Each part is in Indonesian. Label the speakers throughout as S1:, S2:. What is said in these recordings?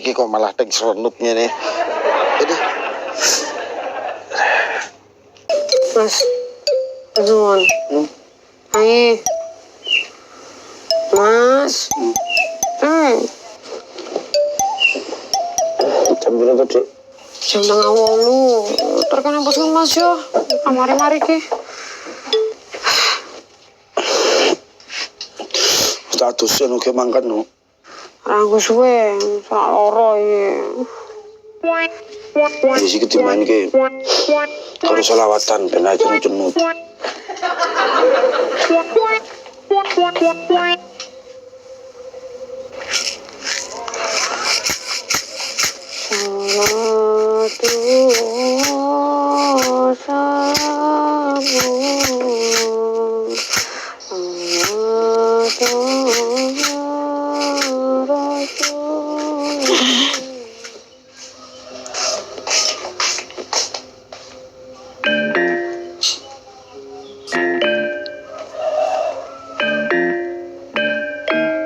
S1: iki kok malah teng serenut ngene. Aduh.
S2: Mas. Nuwun. Ayo. Mas.
S1: Jam berapa, Dik?
S2: Jam 7:30. Terkena Mas yo. Mari ki.
S1: Statusnya nuke mangkat no.
S2: Aku suwe, sak loro iki.
S1: Wis iki dimainke. Karo selawatan ben aja cenut.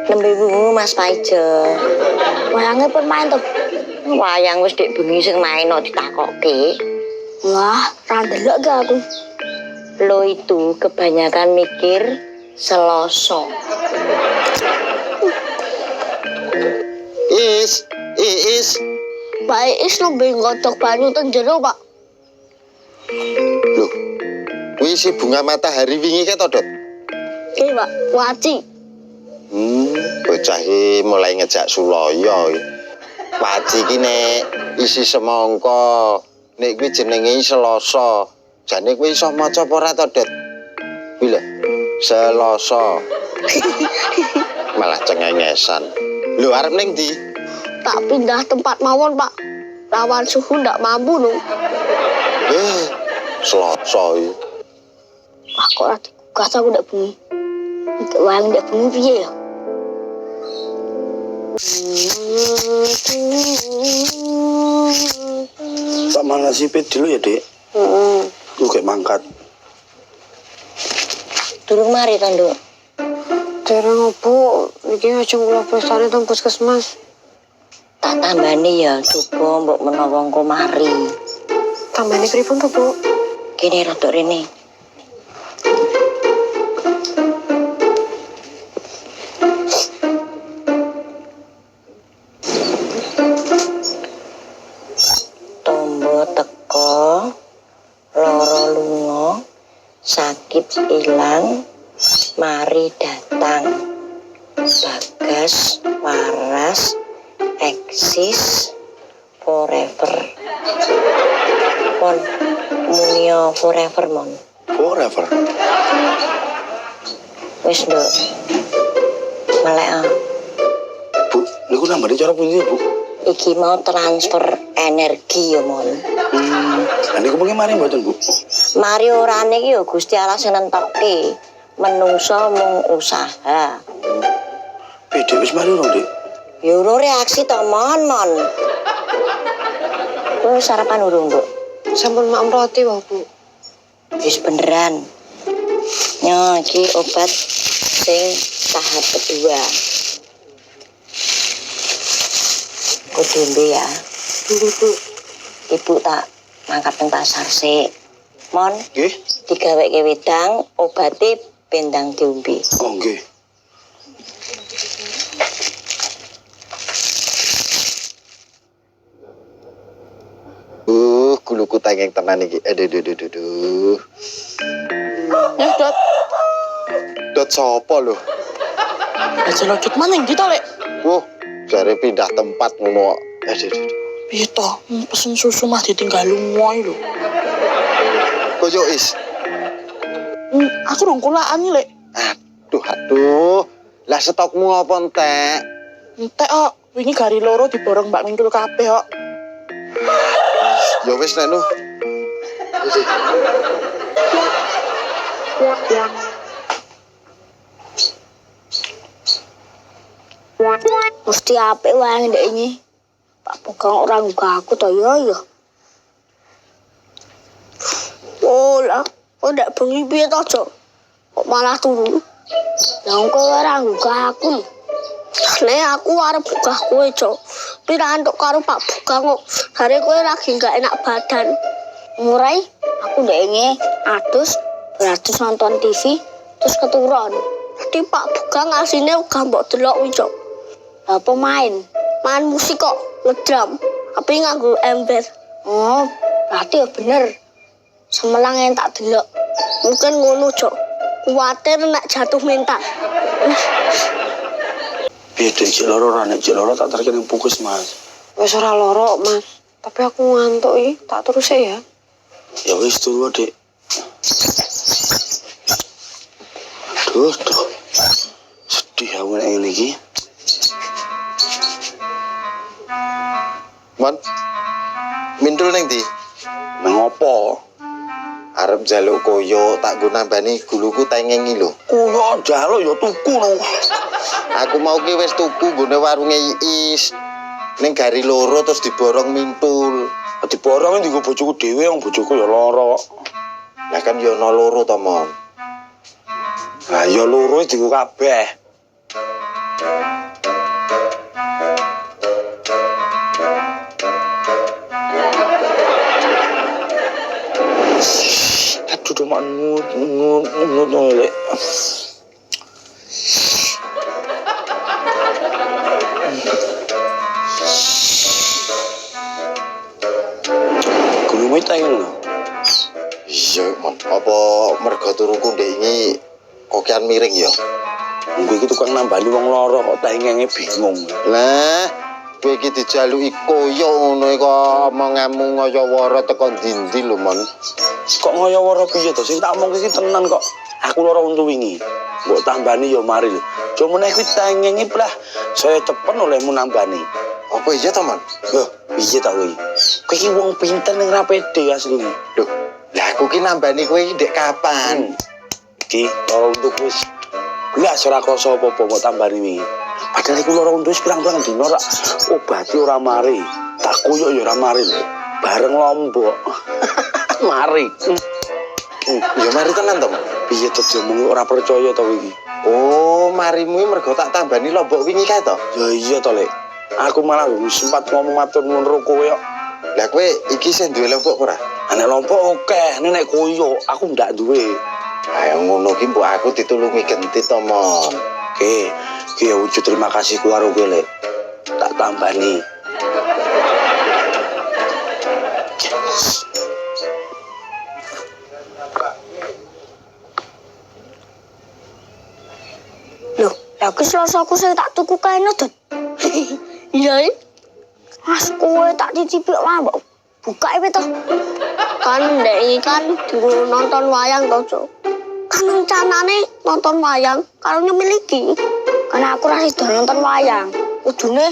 S3: Nembe bungu Mas Paijo. Wayange pun main to. Wayang wis dik bengi sing main kok ditakokke. Wah, ra ndelok gak aku. Lo itu kebanyakan mikir Selasa.
S1: Is.
S3: Pak Is nembe nggodhog banyu teng jero, Pak.
S1: Loh. Kuwi si bunga matahari wingi ke to, Dot?
S3: Iki, Pak, waci.
S1: Bocah iki mulai ngejak sulaya. Waci iki nek isi semangka, nek kuwi jenenge Selasa. Jane kuwi iso maca apa ora to, Dot? Kuwi lho, Selasa. Malah cengengesan. Lho arep ning ndi?
S3: Tak pindah tempat mawon, Pak. Lawan suhu ndak mampu lho.
S1: Selasa iki.
S3: Wah, kok ora dikugas aku ndak bengi. Untuk wayang ndak bengi piye ya?
S1: Sama nasibe dulu ya, Dek. Lu kayak mangkat.
S3: Durung mari to, Nduk.
S2: Dereng opo, iki aja kula pestane teng puskesmas.
S3: Tak tambani ya, coba mbok menawa engko mari.
S2: Tambane pripun to, Bu?
S3: Kene rodok rene. Tombo teko, loro lunga, sakit ilang, mari datang. Bagas waras eksis forever. Mon munio forever mon.
S1: Forever.
S3: Wis nduk. Melek.
S1: Bu, niku nambah cara pundi, Bu?
S3: Iki mau transfer energi ya mon.
S1: Lah niku pengen mari mboten, Bu?
S3: Mari orane iki ya Gusti Allah sing nentokke. Menungso mung usaha.
S1: Dek wis mari lho, Dek.
S3: Ya ora reaksi to mon. Kowe sarapan urung, Bu?
S2: Sampun mak roti wae, Bu.
S3: Wis beneran. Nyo iki obat sing tahap kedua. Kudu ya.
S2: Bu.
S3: Ibu tak mangkat nang pasar sik. Mon,
S1: Nggih.
S3: digaweke wedang, obate bendang diombe.
S1: Oh, nggih. Kuluku tangeng tenan iki. Aduh.
S4: Ya, Dot.
S1: Dot sapa lho?
S4: Aja lojot maning kita, Lek.
S1: Wah, jare pindah tempat ngono. Aduh.
S4: Piye to? Pesen susu mah ditinggal lungoy lho.
S1: Koyo is.
S4: Aku rong kulaan iki, Lek.
S1: Aduh. Lah stokmu apa entek?
S4: Entek kok, wingi gari loro diborong Mbak Mingkul kabeh kok.
S1: Ya wis nek nu.
S3: Mesti apik wae ndek iki. Pak Bogong ora nggak aku to ya. Oh lah, kok ndak bengi piye to, Cok? Kok malah turu? Lah engko ora nggak aku. Nek aku arep buka kowe, Cok. pirantuk karo Pak Bugang kok. Hari kowe lagi gak enak badan. Murai, aku ndenge adus nonton TV terus keturun. Di Pak Bugang asine uga mbok delok kuwi, Cok. Apa main? Main musik kok, ngedrum. Tapi nganggo ember. Oh, berarti ya bener. Semelang yang tak delok. Mungkin ngono, Cok. Kuwatir nek jatuh mental.
S5: Piye dek cek loro ra nek cek loro tak terkene fokus Mas.
S2: Wes ora loro, Mas. Tapi aku ngantuk iki, tak terus ya.
S5: Ya wis turu Dek. Aduh. Sedih aku nek ngene iki.
S1: Mon. Mintul ning ndi?
S5: Nang opo?
S1: Arep jaluk koyo tak nggo nambani guluku tengengi lho.
S5: Kuyo njaluk ya tuku no.
S1: Aku mau ki wis tuku nggone warunge Iis. Ning gari loro terus diborong mintul.
S5: Diborong dienggo bojoku dhewe, wong bojoku ya lara.
S1: Lah kan yo ana loro to, Mon.
S5: Lah ya loro dienggo kabeh. Aduh, cuma ngut lek. Gunung itu yang lho.
S1: Iya, Mon. Apa mergo turuku ndek iki kokian miring ya?
S5: Gue iki tukang nambani wong lara kok tengenge bingung.
S1: Lah, kowe iki dijaluki koyo ngono kok omong-omong kaya wara teko ndi-ndi lho, Mon.
S5: Kok ngoyo-woro piye to? Sing tak omong iki tenan kok. Aku lara untu wingi. Mbok tambani ya mari lho. Cuma nek kuwi tengenge plah saya cepen olehmu nambani.
S1: Apa iya to, Mon?
S5: Loh, piye ta kuwi? Kowe iki wong pinter ning ra pede asline.
S1: Loh, lah aku ki nambani kowe iki ndek kapan?
S5: Iki lara untu wis. Kuwi ora krasa apa-apa mbok tambani wingi. Padahal iku lara untu wis pirang-pirang dina rak obati ora mari. Tak koyo ya ora mari lho. Bareng Lombok. Mari.
S1: Ya mari tenan to, Mon.
S5: Piye to diomong ora percaya to iki?
S1: Oh, marimu iki mergo tak tambani Lombok wingi kae to?
S5: Ya iya to, Lek. Aku malah sempat ngomong matur nuwun karo kowe kok.
S1: Lah kowe iki sing duwe Lombok ora?
S5: Nek Lombok akeh, nek koyo aku ndak duwe.
S1: Ayo ngono ki mbok aku ditulungi genti to, Mon.
S5: Ki ya wujud terima kasihku karo kowe, Lek. Tak tambani.
S3: Loh, aku selasa sing tak tuku kae nodot. Iya, Mas kowe tak cicipi lah, Mbak. Buka iki to. Kan ndek iki kan dulu nonton wayang to, Cuk. Kan rencanane nonton wayang karo nyemiliki. Karena aku ra sido nonton wayang. Kudune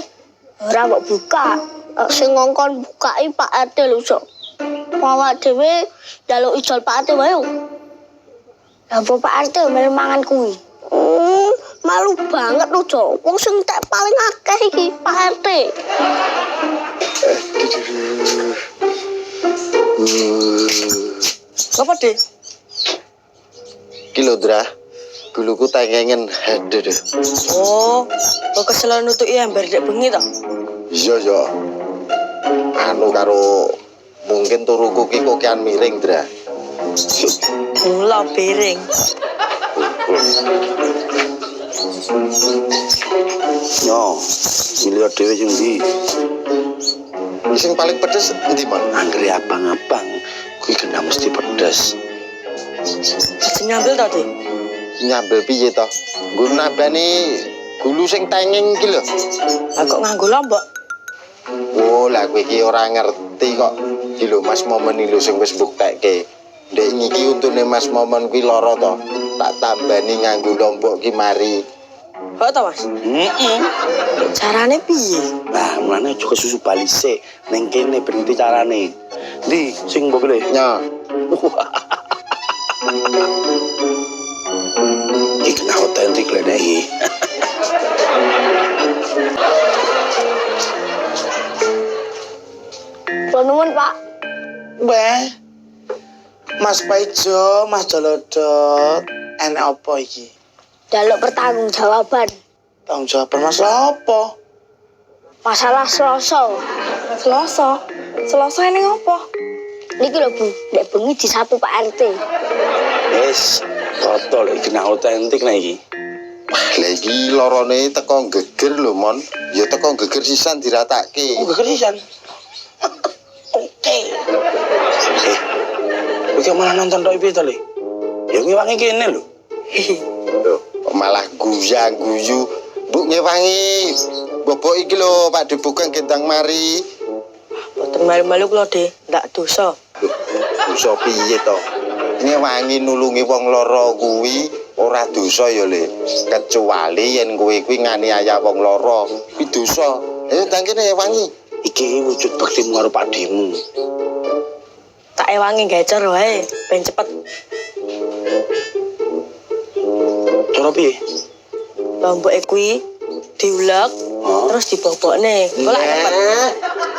S3: ora mbok buka. Sing ngongkon bukai Pak RT lho, Cuk. Awak dhewe njaluk ijol Pak RT wae. Lah apa Pak RT melu mangan kuwi? Malu banget lho, Cok. Wong sing tak paling akeh iki Pak RT.
S4: Apa, Dek?
S1: Ki lho, Dra. Guluku tengengen aduh.
S4: Oh, kok kesel nutuki ember dek bengi to?
S1: Iya, ya. Anu karo mungkin turuku ki kokian miring, Dra.
S4: Mula piring.
S5: Yo, milih dhewe sing ndi?
S1: Sing paling pedes endi, Mon?
S5: Anggere abang-abang kuwi kena mesti pedes.
S4: Sing nyambel to, Dek?
S1: Nyambel piye to? Nggo nambani gulu sing tengeng iki lho.
S4: Lah kok nganggo Lombok?
S1: Oh, lah kowe iki ora ngerti kok. Iki lho Mas Momen iki lho sing wis mbuktekke. Ndek iki untune Mas Momen kuwi lara to. Tak tambani nganggo Lombok ki mari.
S4: Kok to, Mas? Carane piye?
S5: Lah, mulane aja kesusu bali sik. Ning kene berhenti carane. Ndi sing mbok pilih?
S1: Nya.
S5: Iki kena otentik lenehi.
S3: Nuwun, Pak.
S4: Mbah. Mas Paijo, Mas Dolodot, enek apa iki?
S3: Jaluk pertanggungjawaban.
S4: Tanggung jawab masalah apa?
S3: Masalah Selasa.
S2: Selasa. Selasa ini ngopo?
S3: Niki lho Bu, nek bengi disapu Pak RT.
S5: Wis, toto lek kena otentik nek iki.
S1: Lah iki lorone teko geger lho, Mon. Ya teko geger sisan diratake.
S5: Aku geger sisan. Oke. Oke, malah nonton tok piye to, Le? Ya ngewangi kene lho.
S1: Loh, malah guyu. Bu ngewangi. Bobok iki lho Pak Dibukang gendang mari.
S4: Boten malu-malu kula, De. Ndak dosa.
S1: Dosa piye to? Ngewangi nulungi wong lara kuwi ora dosa ya, Le. Kecuali yen kowe kuwi nganiaya wong lara, kuwi dosa. Ayo ndang kene wangi.
S5: Iki wujud baktimu karo Pakdemu.
S4: Tak ewangi gecor wae, ben cepet.
S5: Cara piye?
S4: Lomboke kuwi diulek terus dibobokne. Engko lak cepet.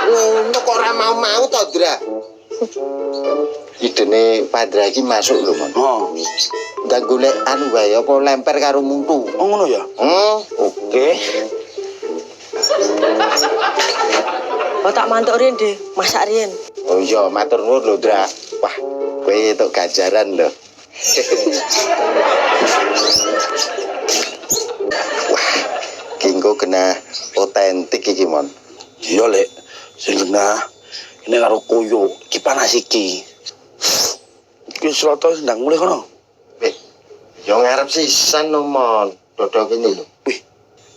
S1: Ngono kok ora mau to, Dra? Idene Pandra iki masuk lho, Mon.
S5: Oh.
S1: Ndang golek anu wae apa lemper karo muntu.
S5: Oh ngono ya? Oke.
S4: Oh tak mantuk riyen, De. Masak riyen.
S1: Oh iya, matur nuwun lho, Dra. Wah, kowe entuk ganjaran lho. Wah, kingko kena otentik iki, Mon.
S5: Iya, Lek. Sing kena ini karo koyo, iki panas iki. Iki sloto ndang mulih kono.
S1: Weh, yo ngarep sisan lho, Mon. Dodok kene lho.
S5: Wih,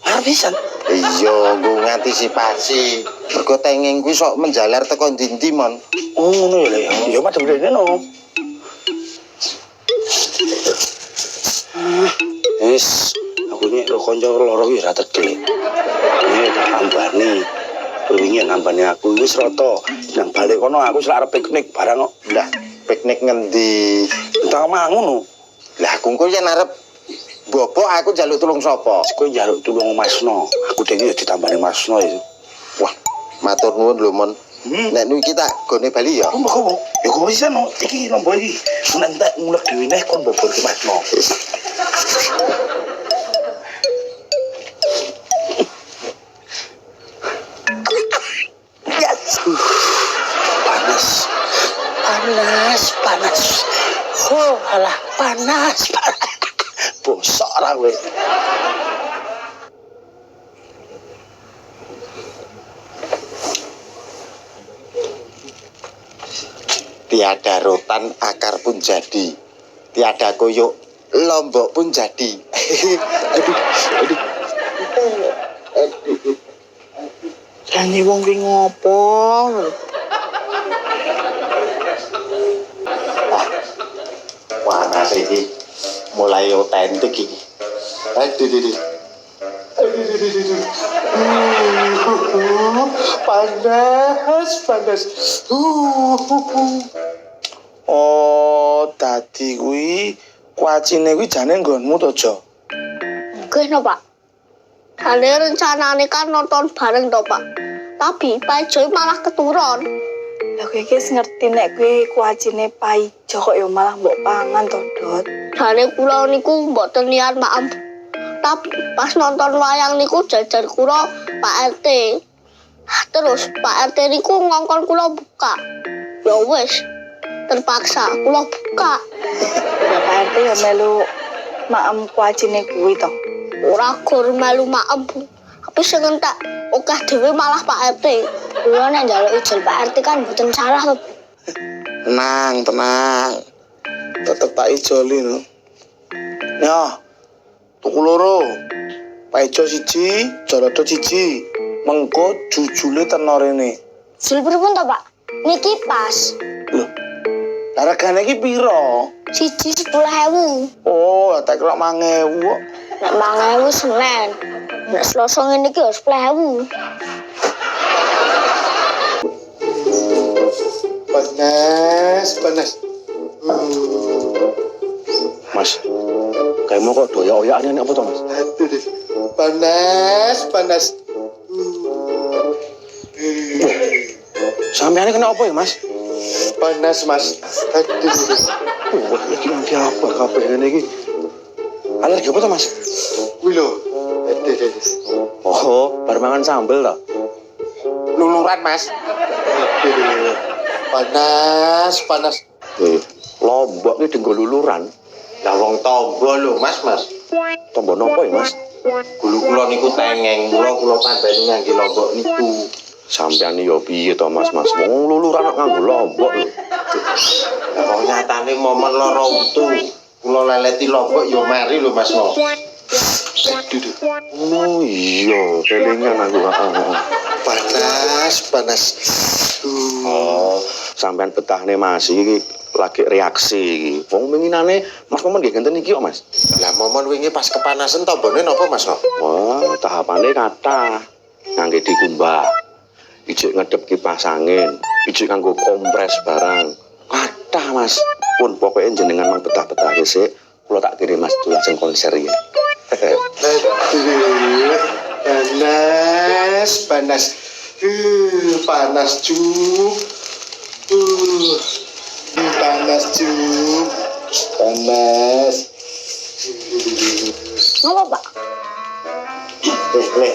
S5: arep pisan.
S1: Iya, nggo ngantisipasi. Mergo tengeng kuwi sok menjalar teko ndi-ndi, Mon.
S5: Oh ngono ya, Lek. Ya madhep rene no. Wis, aku ini lo konco loro iki ora tegel. Ini tak ambani. Wingi ngambani aku wis rata. Nang balik kono aku sing arep piknik barang kok.
S1: Lah, piknik ngendi?
S5: Tak mangun no.
S1: Lah, aku engko yen arep bobok aku njaluk tulung sapa?
S5: Kowe njaluk tulung Masno. Aku dhewe ya ditambani Masno itu.
S1: Wah, matur nuwun lho, Mon. Nek nu iki tak gone bali ya.
S5: Oh, kok. Ya kok bisa no. Iki lombok iki. Nek entek ngulek dhewe neh kon bobor ke Masno. Panas. Oh, alah panas. Bosok ora kowe.
S1: Tiada rotan akar pun jadi. Tiada koyok lombok pun jadi. aduh.
S4: Janji wong ki ngopo?
S1: Panas iki mulai otentik iki. Aduh. Panas.
S5: Oh, tadi kuwi kuacine kuwi jane nggonmu to, Jo?
S3: Nggih no, Pak. Dane rencanane kan nonton bareng to, Pak. Tapi Pak Joy malah keturun.
S2: Lah kowe iki ngerti nek kowe kuacine paijo kok ya malah mbok pangan to, Dot.
S3: Dane kula niku mboten niat maaf. Tapi pas nonton wayang niku jajar kula Pak RT. Terus Pak RT niku ngongkon kula buka. Ya wis, terpaksa kula buka.
S2: Lah Pak RT ya melu maem kuacine kuwi to.
S3: Ora gur melu maaf. Tapi sing entek akeh dhewe malah Pak RT. Kula nek njaluk ijol Pak RT kan mboten salah to.
S5: Tenang. Tetep tak ijoli no. Ya. Tuku loro. Paijo siji, jolodo siji. Mengko jujule tenor ini.
S3: Jul pripun to, Pak? Niki pas.
S5: Loh. Lah regane iki piro?
S3: Siji 10.000.
S5: Oh, tak kira 5.000 kok.
S3: Nek 5.000 Senin. Nek Selasa ngene iki ya 10.000.
S1: Panas.
S5: Mas, kamu kok doyak-oyakan ini apa to, Mas?
S1: Aduh. Panas.
S5: Sampeyan kena apa ya, Mas?
S1: Panas, Mas. Aduh.
S5: Wah, iki nanti apa kabeh ngene iki? Alergi apa to, Mas?
S1: Kuwi lho. Aduh.
S5: Oh, bar mangan sambel to.
S1: luluran, Mas. Aduh, panas.
S5: Lombok ini dinggo luluran.
S1: Lah wong tombo lho, Mas.
S5: Tombo nopo ya, Mas?
S1: Gulu kula niku tengeng, kula tambani ngangge lombok niku.
S5: Sampeyan yo piye to, Mas? Wong luluran kok nganggo lombok lho.
S1: Lah kok nyatane momen lara utu. Kula leleti lombok yo mari lho, Mas.
S5: Oh iya, kelingan aku.
S1: Panas.
S5: Oh, sampean betahne Mas iki lagi reaksi iki. Wong winginane Mas momen nggih ngenten iki kok, Mas.
S1: Lah momen wingi pas kepanasan tombone napa, Mas?
S5: Wah, tahapane kathah. Ngangge dikumbah. Ijik ngedep kipas angin, ijik nganggo kompres barang. Kathah, Mas. Pun pokoke jenengan mang betah-betah sik, kula tak kirim Mas lajeng konser iki.
S1: Aduh, panas. Panas Cuk. Panas Cuk. Panas.
S3: Ngapa, Pak?
S1: Le.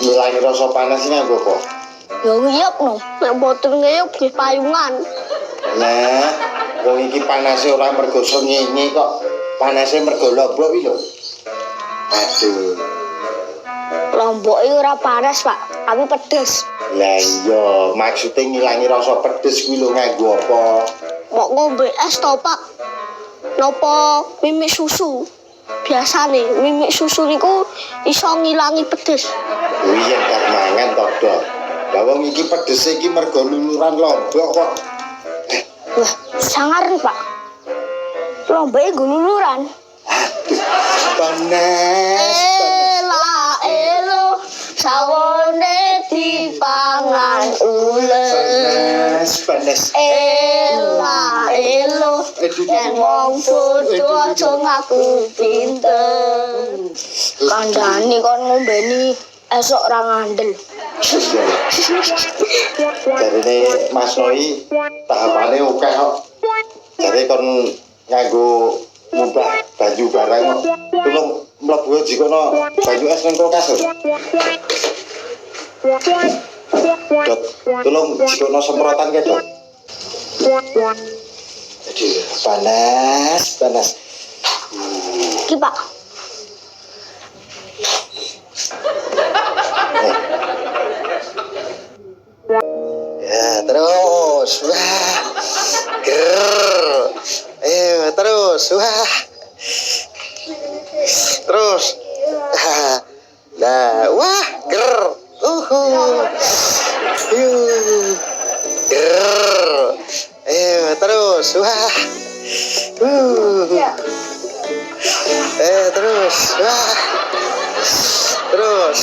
S1: Ngilangi rasa panas ini nganggo apa?
S3: Ya ngiyup no. Nek boten ngiyup di payungan.
S1: Nah, wong iki panase ora mergo srengenge kok. Panase mergo lombok iki lho. Aduh.
S3: Lombok iki ora panas, Pak, tapi pedes.
S1: Lah iya, maksude ngilangi rasa pedes kuwi lho nganggo apa?
S3: Mau ngombe es to, Pak? Napa mimik susu? Biasane mimik susu niku iso ngilangi pedes.
S1: Kuwi yen tak mangan to, Dok. Lah wong iki pedese iki mergo luluran lombok kok.
S3: Wah, sangar nih, Pak. Lombok iki luluran.
S1: Panas.
S3: Elo sawone dipangan ulen.
S1: Panas.
S3: Elo yen wong bodho aja ngaku pinter. Kandhane kon ngombeni esok ora ngandel.
S1: Jarine Mas Noi tahapane akeh kok. Jare kon nganggo ngubah baju barang kok. Tulung mlebu jikono banyu es nang kulkas lho. Dot, tulung jikono semprotan ke, Dot. Aduh, panas.
S3: Iki, Pak.
S1: Ya, terus. Wah. Ger. Terus. Wah. Terus. Nah, wah, ger. Ger. Terus. Wah. Terus. Wah. Terus.